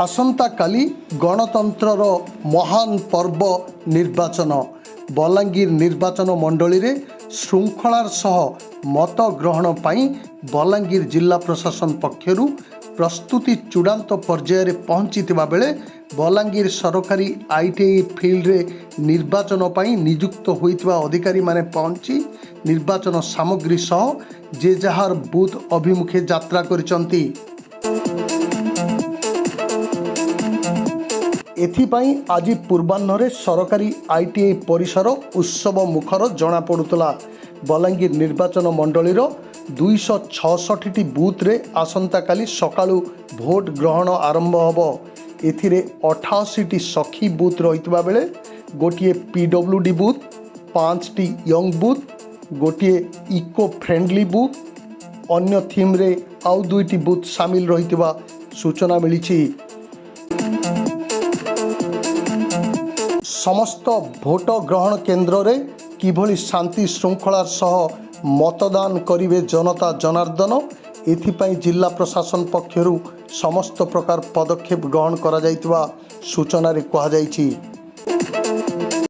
आसंता काली गणतंत्रर महान पर्व निर्वाचन बलांगीर निर्वाचन मंडली रे श्रृंखलार सह मत ग्रहण पाई बलांगीर जिला प्रशासन पक्षरु प्रस्तुति चूड़ांत पर्यायर पहुंची बेले बलांगीर सरकारी आईटीआई फील्ड रे निर्वाचन पाई नियुक्त होइतिबा अधिकारी माने पहुंची निर्वाचन सामग्री सह जे जहार बूथ अभिमुखे यात्रा करिसंती। एथिपाई आज पूर्वाह्न सरकारी आईटीआई परिसर उत्सव मुखर जना पड़ुतला। बलांगीर निर्वाचन मंडलीर 266 बूथ रे आसंता काली सकाळु भोट ग्रहण आरंभ हब। एथिरे 88 सखी बूथ रहितबा बेले गोटिए पीडब्ल्यूडी बूथ, 5टी यंग बूथ, गोटिए इको फ्रेंडली बूथ, अन्य थीम रे आउ 2टी बूथ शामिल रहितबा सूचना मिली। समस्त भोट ग्रहण केन्द्र रे किभली शांति श्रृंखलार सह मतदान करिवे जनता जनार्दन एथिपाई जिला प्रशासन पक्षरु समस्त प्रकार पदक्षेप ग्रहण करा जाइतिबा सूचना रे कहा जाइछि।